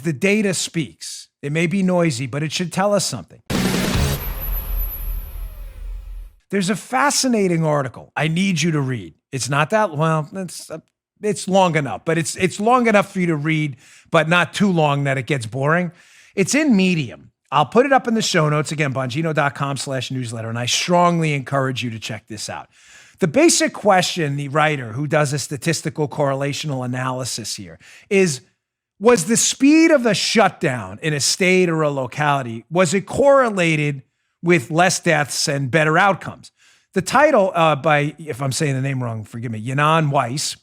the data speaks. It may be noisy, but it should tell us something. There's a fascinating article I need you to read. It's not that, well, it's long enough, but it's long enough for you to read, but not too long that it gets boring. It's in Medium. I'll put it up in the show notes, again, bongino.com/newsletter, and I strongly encourage you to check this out. The basic question, the writer who does a statistical correlational analysis here is, was the speed of the shutdown in a state or a locality, was it correlated with less deaths and better outcomes? The title by, if I'm saying the name wrong, forgive me, Yanan Weiss,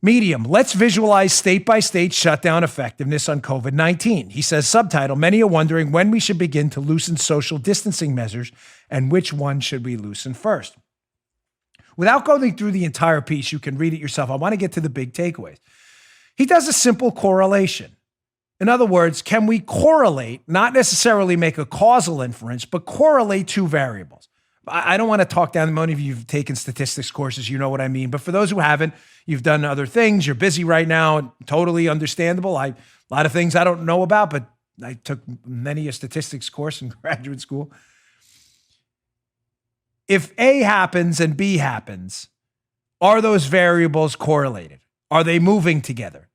Medium, let's visualize state-by-state shutdown effectiveness on COVID-19. He says, subtitle, many are wondering when we should begin to loosen social distancing measures and which one should we loosen first. Without going through the entire piece, you can read it yourself. I want to get to the big takeaways. He does a simple correlation. In other words, can we correlate, not necessarily make a causal inference, but correlate two variables? I don't want to talk down. Many of you have taken statistics courses, you know what I mean. But for those who haven't, you've done other things. You're busy right now. Totally understandable. A lot of things I don't know about, but I took many a statistics course in graduate school. If A happens and B happens, are those variables correlated? Are they moving together?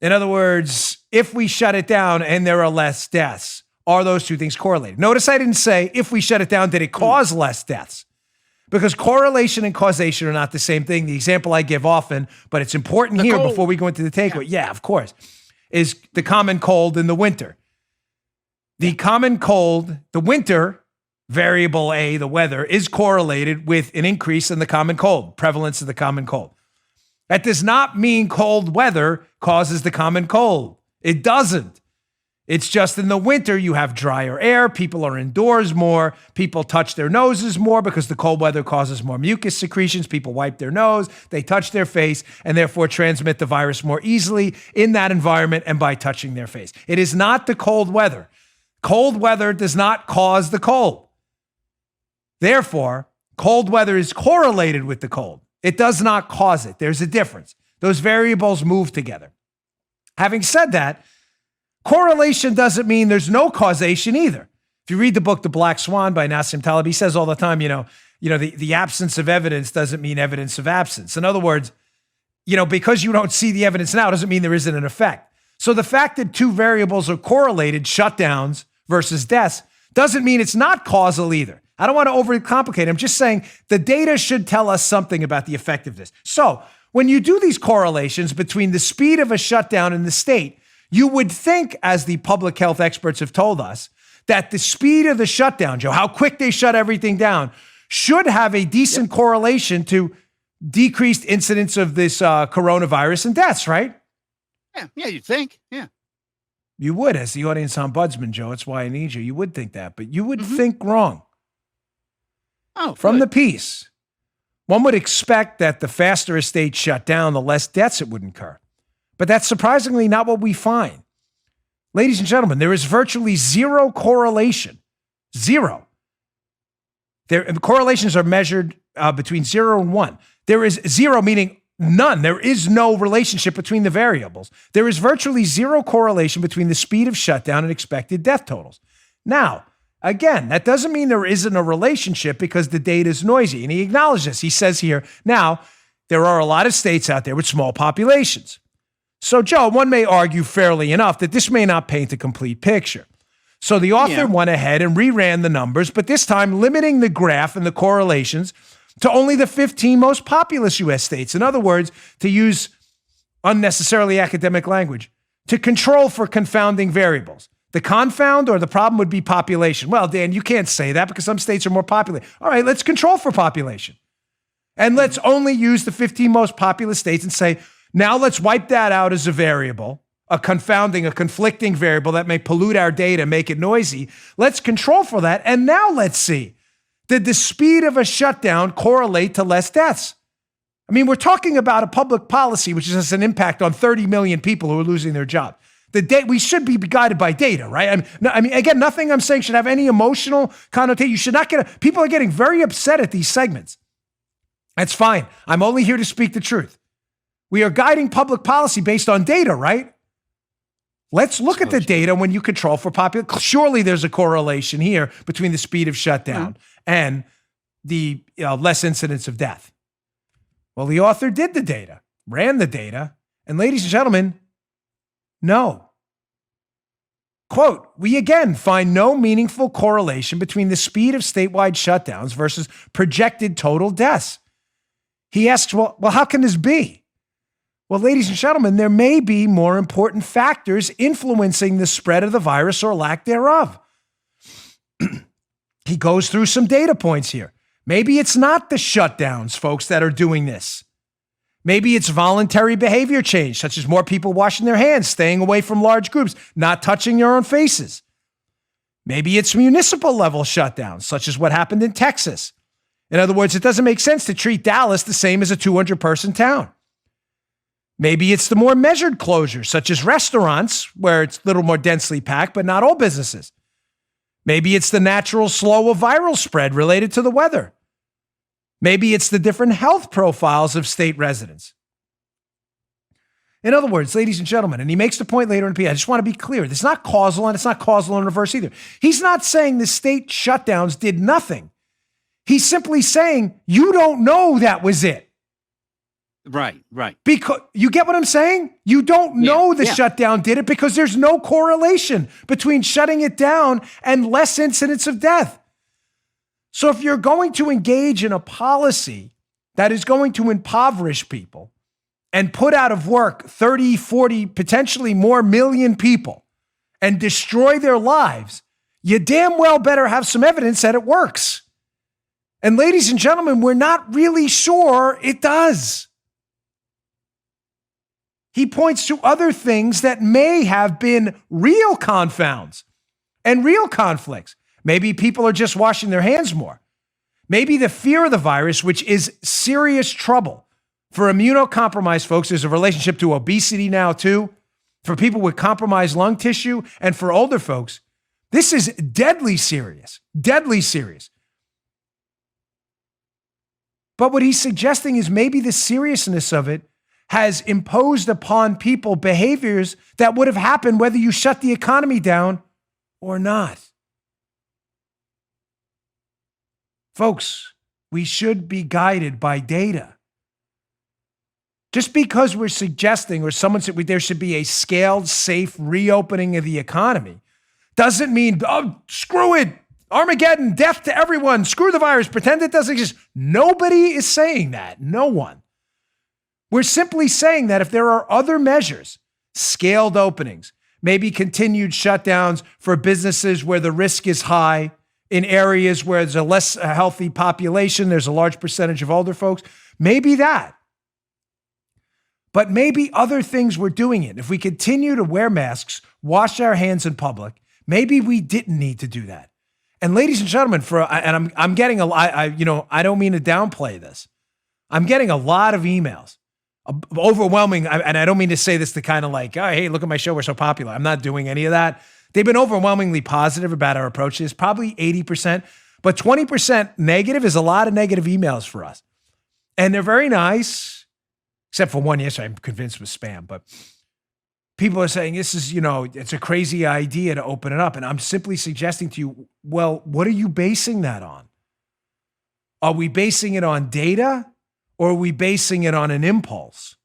In other words, if we shut it down and there are less deaths, are those two things correlated? Notice I didn't say if we shut it down, did it cause less deaths? Because correlation and causation are not the same thing. The example I give often, but it's important here before we go into the takeaway. Yeah, of course, is the common cold in the winter. The common cold, the winter variable A, the weather, is correlated with an increase in the common cold, prevalence of the common cold. That does not mean cold weather causes the common cold. It doesn't. It's just in the winter, you have drier air. People are indoors more. People touch their noses more because the cold weather causes more mucus secretions. People wipe their nose, they touch their face, and therefore transmit the virus more easily in that environment and by touching their face. It is not the cold weather. Cold weather does not cause the cold. Therefore, cold weather is correlated with the cold. It does not cause it. There's a difference. Those variables move together. Having said that, correlation doesn't mean there's no causation either. If you read the book, The Black Swan by Nassim Taleb, he says all the time, the absence of evidence doesn't mean evidence of absence. In other words, because you don't see the evidence now doesn't mean there isn't an effect. So the fact that two variables are correlated, shutdowns versus deaths, doesn't mean it's not causal either. I don't want to overcomplicate it. I'm just saying the data should tell us something about the effectiveness. So when you do these correlations between the speed of a shutdown and the state, you would think, as the public health experts have told us, that the speed of the shutdown, Joe, how quick they shut everything down, should have a decent correlation to decreased incidence of this coronavirus and deaths, right? Yeah, you'd think, yeah. You would, as the audience ombudsman, Joe. That's why I need you. You would think that, but you would think wrong. Oh, from the piece, one would expect that the faster a state shut down, the less deaths it would incur. But that's surprisingly not what we find. Ladies and gentlemen, there is virtually zero correlation. Zero. Correlations are measured between 0 and 1. There is zero, meaning none. There is no relationship between the variables. There is virtually zero correlation between the speed of shutdown and expected death totals. Now, again, that doesn't mean there isn't a relationship because the data is noisy. And he acknowledges this. He says here, now, there are a lot of states out there with small populations. So, Joe, one may argue fairly enough that this may not paint a complete picture. So the author went ahead and reran the numbers, but this time limiting the graph and the correlations to only the 15 most populous U.S. states. In other words, to use unnecessarily academic language, to control for confounding variables. The confound or the problem would be population. Well, Dan, you can't say that because some states are more populated. All right, let's control for population. And let's only use the 15 most populous states and say, now let's wipe that out as a variable, a conflicting variable that may pollute our data, make it noisy. Let's control for that. And now let's see, did the speed of a shutdown correlate to less deaths? I mean, we're talking about a public policy which has an impact on 30 million people who are losing their job. We should be guided by data, right? I mean, again, nothing I'm saying should have any emotional connotation. You should not people are getting very upset at these segments. That's fine. I'm only here to speak the truth. We are guiding public policy based on data, right? Let's look at the data when you control for population. Surely there's a correlation here between the speed of shutdown and the less incidence of death. Well, the author did the data, ran the data, and ladies and gentlemen, no. Quote, we again find no meaningful correlation between the speed of statewide shutdowns versus projected total deaths. He asks, well, how can this be? Well, ladies and gentlemen, there may be more important factors influencing the spread of the virus or lack thereof. He goes through some data points here. Maybe it's not the shutdowns, folks, that are doing this. Maybe it's voluntary behavior change, such as more people washing their hands, staying away from large groups, not touching your own faces. Maybe it's municipal level shutdowns, such as what happened in Texas. In other words, it doesn't make sense to treat Dallas the same as a 200-person town. Maybe it's the more measured closures, such as restaurants, where it's a little more densely packed, but not all businesses. Maybe it's the natural slow of viral spread related to the weather. Maybe it's the different health profiles of state residents. In other words, ladies and gentlemen, and he makes the point later in the piece, I just want to be clear, it's not causal and it's not causal in reverse either. He's not saying the state shutdowns did nothing. He's simply saying, you don't know that was it. Right. Because you get what I'm saying? You don't know the shutdown did it because there's no correlation between shutting it down and less incidence of death. So if you're going to engage in a policy that is going to impoverish people and put out of work 30, 40, potentially more million people and destroy their lives, you damn well better have some evidence that it works. And ladies and gentlemen, we're not really sure it does. He points to other things that may have been real confounds and real conflicts. Maybe people are just washing their hands more. Maybe the fear of the virus, which is serious trouble. For immunocompromised folks, there's a relationship to obesity now too. For people with compromised lung tissue and for older folks, this is deadly serious, deadly serious. But what he's suggesting is maybe the seriousness of it has imposed upon people behaviors that would have happened whether you shut the economy down or not. Folks, we should be guided by data. Just because we're suggesting or someone said there should be a scaled, safe reopening of the economy doesn't mean, oh, screw it, Armageddon, death to everyone, screw the virus, pretend it doesn't exist. Nobody is saying that. No one. We're simply saying that if there are other measures, scaled openings, maybe continued shutdowns for businesses where the risk is high, in areas where there's a less healthy population, there's a large percentage of older folks, maybe that. But maybe other things we're doing it. If we continue to wear masks, wash our hands in public, maybe we didn't need to do that. And ladies and gentlemen, I'm getting I don't mean to downplay this. I'm getting a lot of emails. Overwhelming, and I don't mean to say this to kind of like, oh, hey, look at my show, we're so popular. I'm not doing any of that. They've been overwhelmingly positive about our approaches, probably 80%, but 20% negative is a lot of negative emails for us. And they're very nice, except for one yesterday I'm convinced was spam, but people are saying this is, it's a crazy idea to open it up. And I'm simply suggesting to you, well, what are you basing that on? Are we basing it on data? Or are we basing it on an impulse?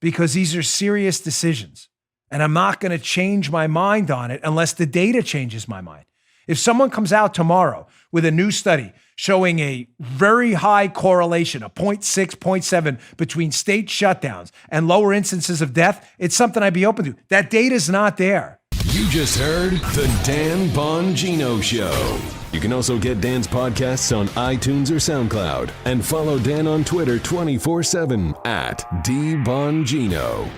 Because these are serious decisions. And I'm not going to change my mind on it unless the data changes my mind. If someone comes out tomorrow with a new study showing a very high correlation, a 0.6, 0.7 between state shutdowns and lower instances of death, it's something I'd be open to. That data's not there. You just heard The Dan Bongino Show. You can also get Dan's podcasts on iTunes or SoundCloud and follow Dan on Twitter 24/7 @DBongino.